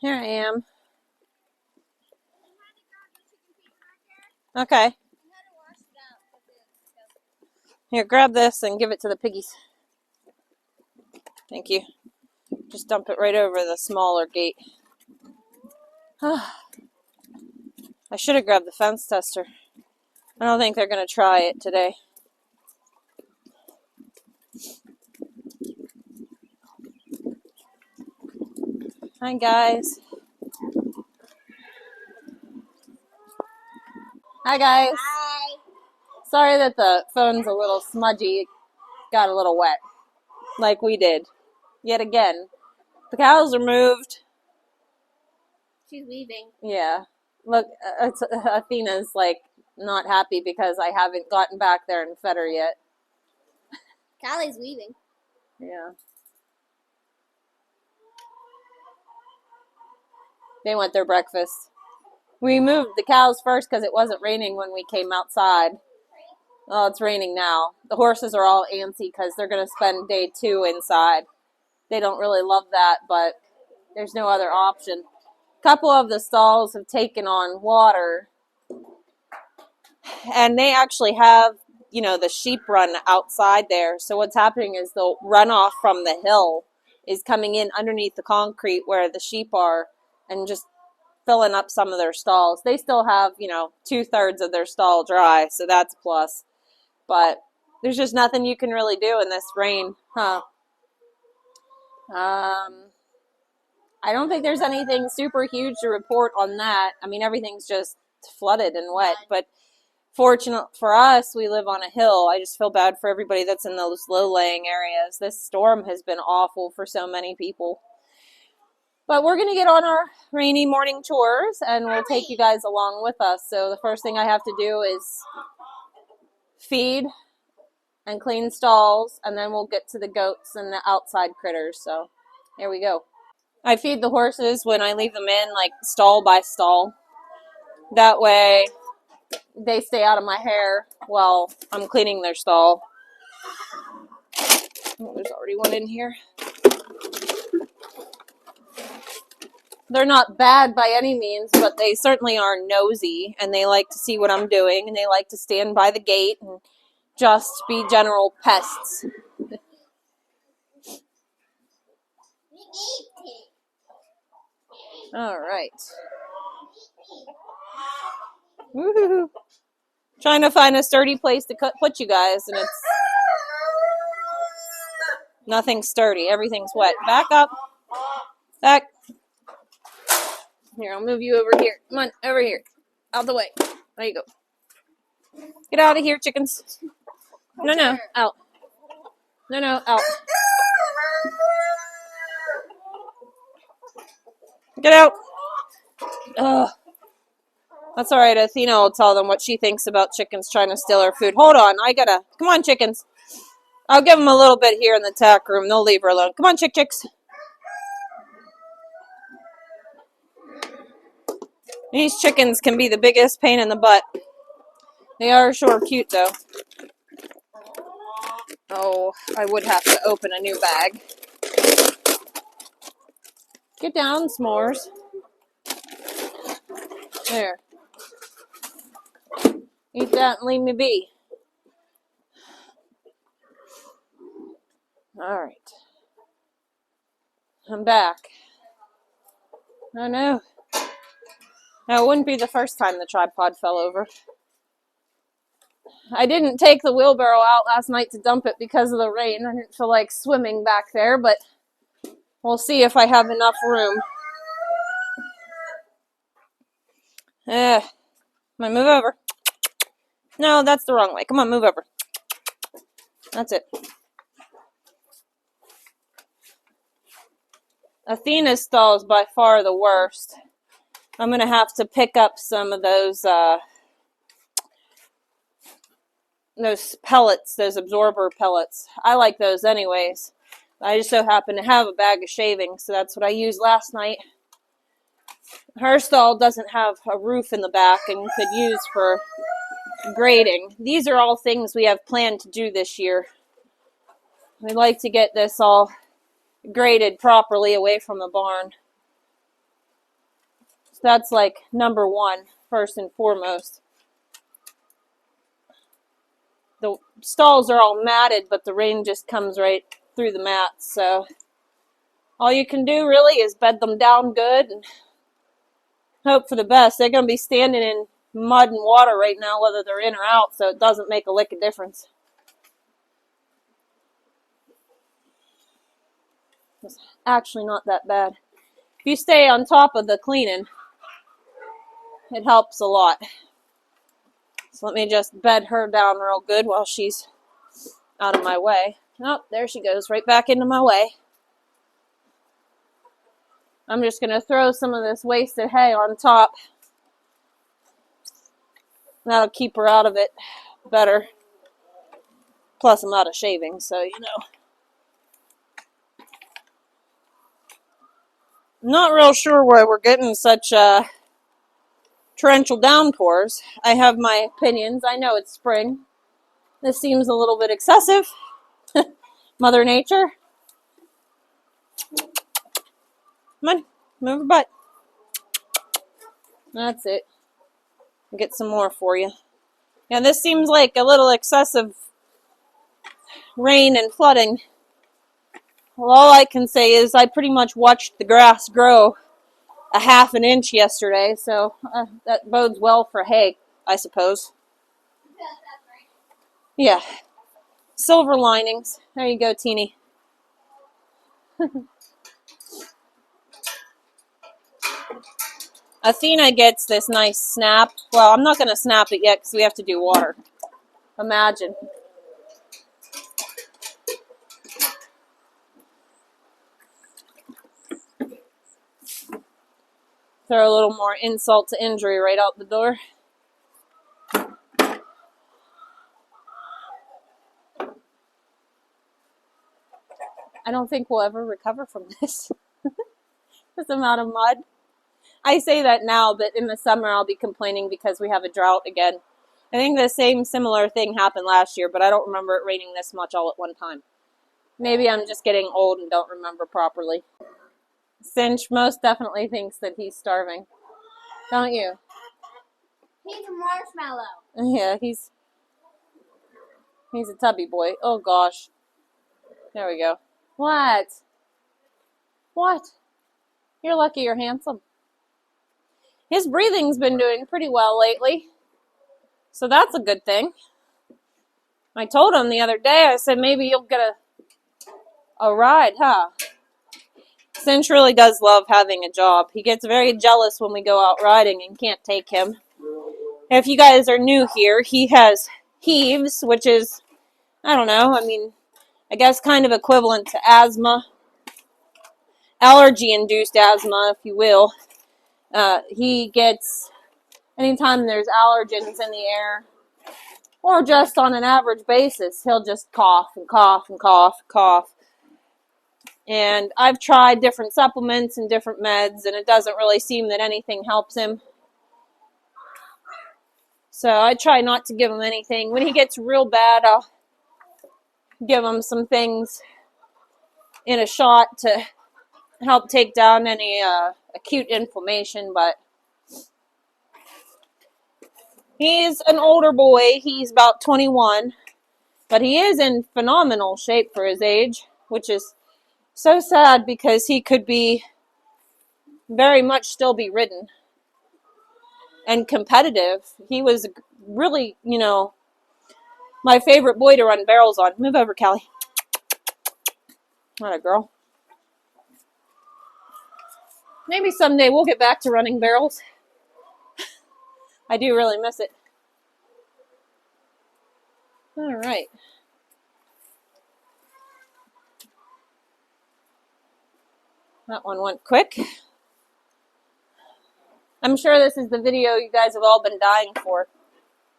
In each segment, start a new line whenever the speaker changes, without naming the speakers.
Here I am. Okay. Here, grab this and give it to the piggies. Thank you. Just dump it right over the smaller gate. I should have grabbed the fence tester. I don't think they're going to try it today. Hi, guys. Hi, guys.
Hi.
Sorry that the phone's a little smudgy. It got a little wet, like we did. Yet again. The cows are moved.
She's leaving.
Yeah. Look, Athena's like not happy because I haven't gotten back there and fed her yet.
Callie's leaving.
Yeah. They want their breakfast. We moved the cows first because it wasn't raining when we came outside. Oh, it's raining now. The horses are all antsy because they're going to spend day 2 inside. They don't really love that, but there's no other option. A couple of the stalls have taken on water, and they actually have, the sheep run outside there. So what's happening is the runoff from the hill is coming in underneath the concrete where the sheep are and just filling up some of their stalls. They still have, 2/3 of their stall dry, so that's a plus. But there's just nothing you can really do in this rain, huh? I don't think there's anything super huge to report on that. I mean, everything's just flooded and wet, but fortunate for us, we live on a hill. I just feel bad for everybody that's in those low-lying areas. This storm has been awful for so many people. But we're going to get on our rainy morning chores, and we'll take you guys along with us. So the first thing I have to do is feed and clean stalls, and then we'll get to the goats and the outside critters. So here we go. I feed the horses when I leave them in, like stall by stall. That way they stay out of my hair while I'm cleaning their stall. Oh, there's already one in here. They're not bad by any means, but they certainly are nosy, and they like to see what I'm doing, and they like to stand by the gate and just be general pests. All right. Woohoo. Trying to find a sturdy place to put you guys, and it's nothing sturdy. Everything's wet. Back up. Back. Here, I'll move you over here. Come on, over here. Out the way. There you go. Get out of here, chickens. No, out. No, out. Get out. Ugh. That's all right. Athena will tell them what she thinks about chickens trying to steal her food. Hold on. Come on, chickens. I'll give them a little bit here in the tack room. They'll leave her alone. Come on, chicks. These chickens can be the biggest pain in the butt. They are sure cute, though. Oh, I would have to open a new bag. Get down, s'mores. There. Eat that and leave me be. All right. I'm back. Oh, no. Now, it wouldn't be the first time the tripod fell over. I didn't take the wheelbarrow out last night to dump it because of the rain. I didn't feel like swimming back there, but we'll see if I have enough room. Come on, move over. No, that's the wrong way. Come on, move over. That's it. Athena's stall is by far the worst. I'm going to have to pick up some of those pellets, those absorber pellets. I like those anyways. I just so happen to have a bag of shavings, so that's what I used last night. Her stall doesn't have a roof in the back and could use for grading. These are all things we have planned to do this year. We'd like to get this all graded properly away from the barn. That's like number one, first and foremost. The stalls are all matted, but the rain just comes right through the mats. So all you can do really is bed them down good and hope for the best. They're going to be standing in mud and water right now, whether they're in or out, so it doesn't make a lick of difference. It's actually not that bad. If you stay on top of the cleaning, it helps a lot. So let me just bed her down real good while she's out of my way. Oh, there she goes, right back into my way. I'm just going to throw some of this wasted hay on top. That'll keep her out of it better. Plus, I'm out of shavings, so you know. I'm not real sure why we're getting such torrential downpours. I have my opinions. I know it's spring. This seems a little bit excessive. Mother Nature. Come on, move your butt. That's it. I'll get some more for you. Yeah, this seems like a little excessive rain and flooding. Well, all I can say is I pretty much watched the grass grow a half an inch yesterday, so that bodes well for hay, I suppose. Yeah. Silver linings. There you go, Teeny. Athena gets this nice snap. Well, I'm not going to snap it yet because we have to do water. Imagine. Throw a little more insult to injury right out the door. I don't think we'll ever recover from this. This amount of mud. I say that now, but in the summer I'll be complaining because we have a drought again. I think the same similar thing happened last year, but I don't remember it raining this much all at one time. Maybe I'm just getting old and don't remember properly. Cinch most definitely thinks that he's starving. Don't you?
He's a marshmallow.
Yeah, he's a tubby boy. Oh gosh. There we go. What? What? You're lucky you're handsome. His breathing's been doing pretty well lately. So that's a good thing. I told him the other day, I said, maybe you'll get a ride, huh? Cinch really does love having a job. He gets very jealous when we go out riding and can't take him. If you guys are new here, he has heaves, which is, I don't know, I guess kind of equivalent to asthma. Allergy-induced asthma, if you will. He gets, anytime there's allergens in the air, or just on an average basis, he'll just cough and cough and cough and cough. And I've tried different supplements and different meds, and it doesn't really seem that anything helps him. So I try not to give him anything. When he gets real bad, I'll give him some things in a shot to help take down any acute inflammation, but he's an older boy. He's about 21, but he is in phenomenal shape for his age, which is so sad because he could be very much still be ridden and competitive. He was really, my favorite boy to run barrels on. Move over, Callie. Not a girl. Maybe someday we'll get back to running barrels. I do really miss it. All right. That one went quick. I'm sure this is the video you guys have all been dying for.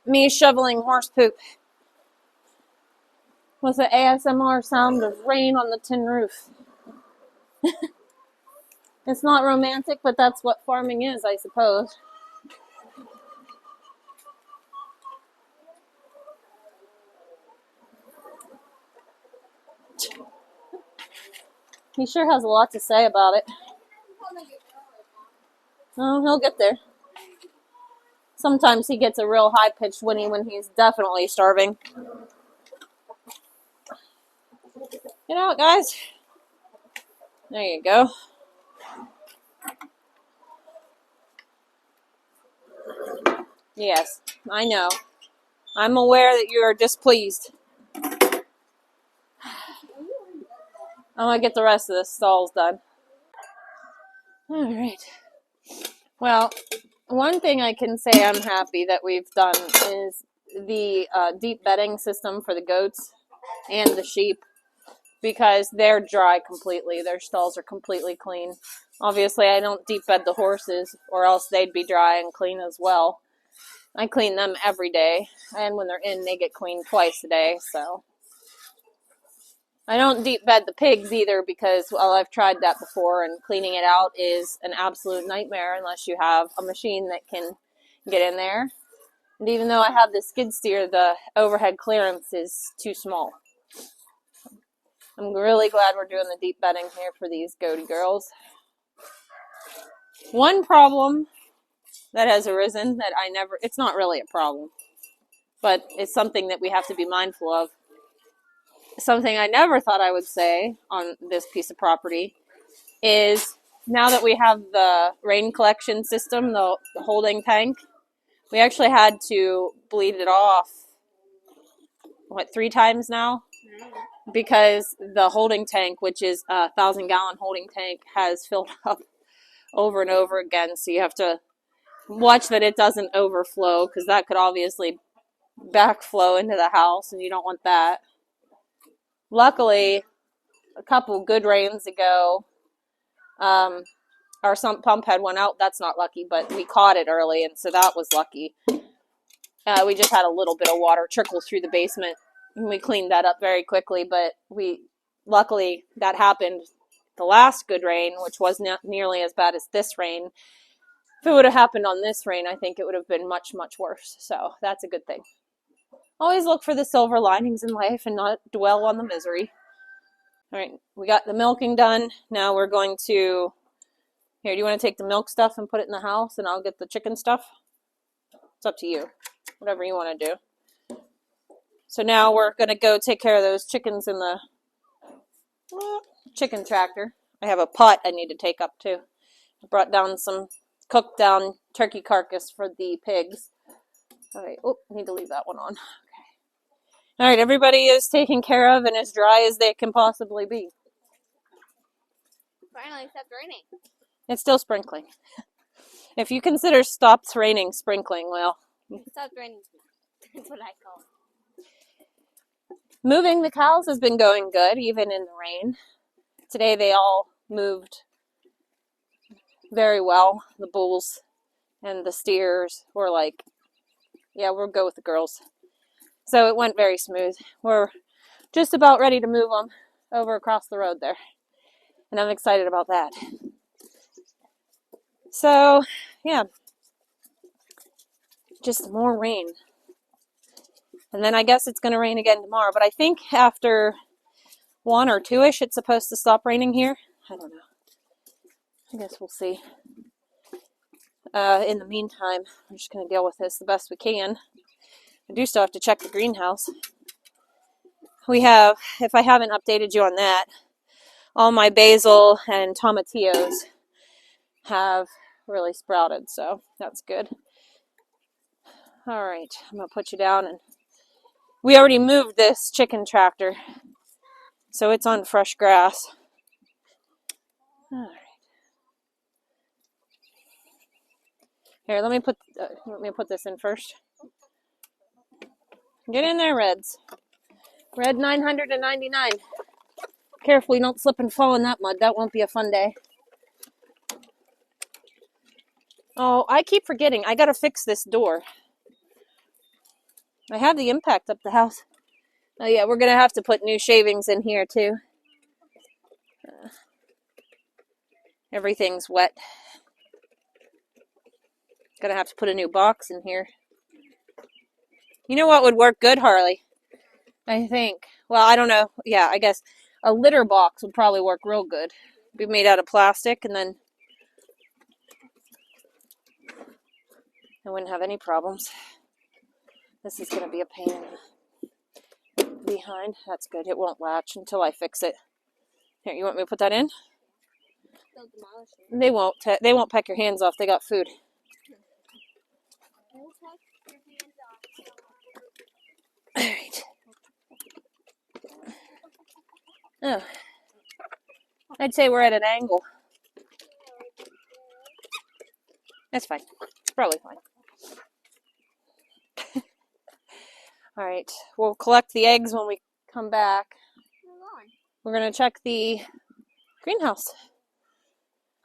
Me shoveling horse poop with the ASMR sound of rain on the tin roof. It's not romantic, but that's what farming is, I suppose. He sure has a lot to say about it. Oh, he'll get there. Sometimes he gets a real high-pitched whinny when he's definitely starving. You know what, guys? There you go. Yes, I know. I'm aware that you are displeased. I'm going to get the rest of the stalls done. All right. Well, one thing I can say I'm happy that we've done is the deep bedding system for the goats and the sheep, because they're dry completely. Their stalls are completely clean. Obviously, I don't deep bed the horses, or else they'd be dry and clean as well. I clean them every day, and when they're in, they get cleaned twice a day. So I don't deep bed the pigs either, because, well, I've tried that before, and cleaning it out is an absolute nightmare unless you have a machine that can get in there. And even though I have the skid steer, the overhead clearance is too small. I'm really glad we're doing the deep bedding here for these goaty girls. One problem that has arisen that it's not really a problem, but it's something that we have to be mindful of. Something I never thought I would say on this piece of property is, now that we have the rain collection system, the holding tank, we actually had to bleed it off, 3 times now? Because the holding tank, which is a 1,000-gallon holding tank, has filled up over and over again. So you have to watch that it doesn't overflow, because that could obviously backflow into the house, and you don't want that. Luckily, a couple good rains ago, our sump pump had one out. That's not lucky, but we caught it early, and so that was lucky. We just had a little bit of water trickle through the basement, and we cleaned that up very quickly, but luckily that happened the last good rain, which was not nearly as bad as this rain. If it would have happened on this rain, I think it would have been much, much worse. So that's a good thing. Always look for the silver linings in life and not dwell on the misery. All right, we got the milking done. Now we're going to... Here, do you want to take the milk stuff and put it in the house, and I'll get the chicken stuff? It's up to you. Whatever you want to do. So now we're going to go take care of those chickens in the chicken tractor. I have a pot I need to take up too. I brought down some cooked down turkey carcass for the pigs. All right. Oh, I need to leave that one on. Okay. All right. Everybody is taken care of and as dry as they can possibly be.
Finally, it stopped raining.
It's still sprinkling. If you consider stopped raining sprinkling, well.
It stopped raining. That's what I call it.
Moving the cows has been going good, even in the rain. Today they all moved very well. The bulls and the steers were like, yeah, we'll go with the girls. So it went very smooth. We're just about ready to move them over across the road there. And I'm excited about that. So, yeah. Just more rain. And then I guess it's going to rain again tomorrow. But I think after 1 or 2-ish, it's supposed to stop raining here. I don't know. I guess we'll see. In the meantime, I'm just going to deal with this the best we can. I do still have to check the greenhouse. We have, if I haven't updated you on that, all my basil and tomatillos have really sprouted, so that's good. All right, I'm going to put you down. And we already moved this chicken tractor, so it's on fresh grass. All right. Here, let me put this in first. Get in there, Reds. Red 999. Careful, you don't slip and fall in that mud. That won't be a fun day. Oh, I keep forgetting. I gotta fix this door. I had the impact up the house. Oh yeah, we're gonna have to put new shavings in here too. Everything's wet. Gonna have to put a new box in here. You know what would work good, Harley? I think. Well, I don't know. Yeah, I guess a litter box would probably work real good. Be made out of plastic, and then I wouldn't have any problems. This is going to be a pain behind. That's good. It won't latch until I fix it. Here, you want me to put that in?
They'll demolish it.
They won't. They won't peck your hands off. They got food.
They'll peck your hands off.
All right. Oh. I'd say we're at an angle. That's fine. It's probably fine. All right. We'll collect the eggs when we come back. We're going to check the greenhouse.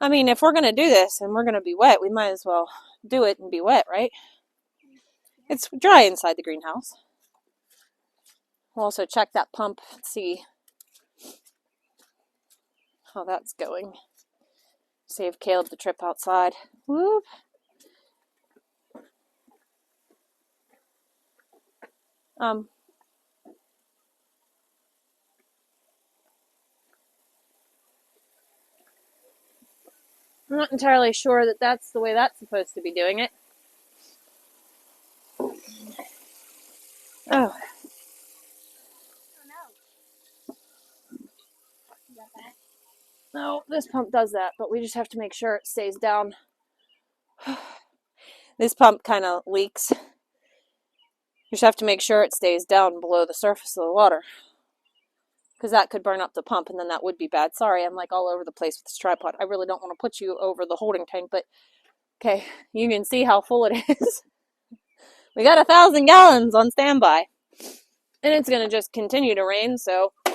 I mean, if we're going to do this and we're going to be wet, we might as well do it and be wet, right? It's dry inside the greenhouse. We'll also check that pump and see how that's going. Save Caleb the trip outside. Whoop. I'm not entirely sure that that's the way that's supposed to be doing it. Oh. No, this pump does that, but we just have to make sure it stays down. This pump kind of leaks. You just have to make sure it stays down below the surface of the water, because that could burn up the pump, and then that would be bad. Sorry, I'm like all over the place with this tripod. I really don't want to put you over the holding tank, but okay, you can see how full it is. We got 1,000 gallons on standby, and it's going to just continue to rain, so all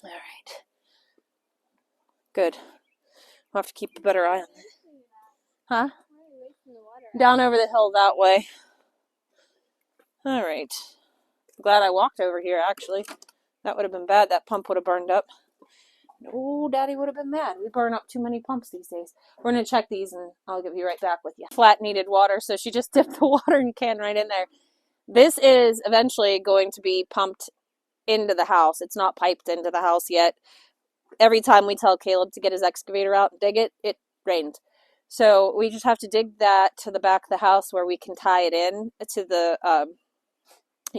right. Good. We'll have to keep a better eye on that. Huh? Down over the hill that way. All right. Glad I walked over here, actually. That would have been bad. That pump would have burned up. Oh, Daddy would have been mad. We burn up too many pumps these days. We're going to check these, and I'll be right back with you. Flat needed water, so she just dipped the watering can right in there. This is eventually going to be pumped into the house. It's not piped into the house yet. Every time we tell Caleb to get his excavator out and dig it, it rained. So we just have to dig that to the back of the house where we can tie it in to the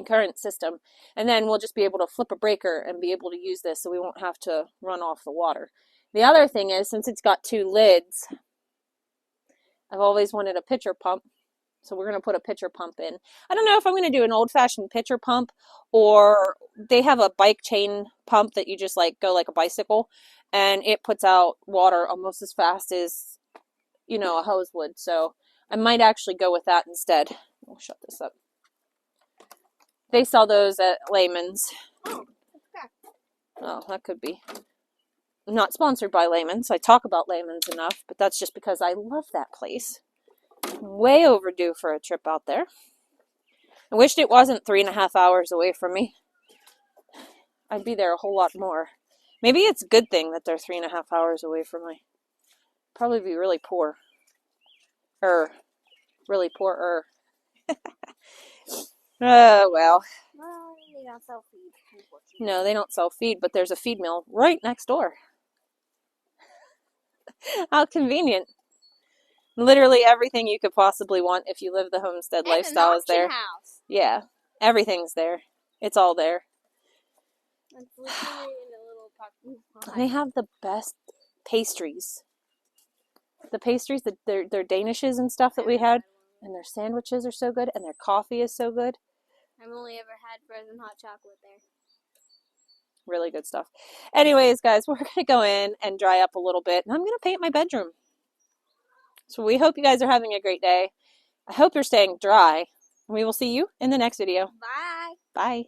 current system. And then we'll just be able to flip a breaker and be able to use this, so we won't have to run off the water. The other thing is, since it's got 2 lids, I've always wanted a pitcher pump. So we're going to put a pitcher pump in. I don't know if I'm going to do an old-fashioned pitcher pump, or they have a bike chain pump that you just like go like a bicycle, and it puts out water almost as fast as, you know, a hose would. So I might actually go with that instead. We'll shut this up. They sell those at Layman's. Oh, that could be. I'm not sponsored by Layman's. I talk about Layman's enough, but that's just because I love that place. Way overdue for a trip out there. I wished it wasn't 3.5 hours away from me. I'd be there a whole lot more. Maybe it's a good thing that they're 3.5 hours away from me. Probably be really poor. Really poor. Oh, well.
Well, they don't sell feed, unfortunately.
No, they don't sell feed, but there's a feed mill right next door. How convenient. Literally everything you could possibly want if you live the homestead lifestyle is there.
House.
Yeah, everything's there. It's all there.
It's literally in a little park.
They have the best pastries. The pastries, their danishes and stuff that we had, and their sandwiches are so good, and their coffee is so good.
I've only ever had frozen hot chocolate there.
Really good stuff. Anyways, guys, we're going to go in and dry up a little bit, and I'm going to paint my bedroom. So we hope you guys are having a great day. I hope you're staying dry. We will see you in the next video.
Bye.
Bye.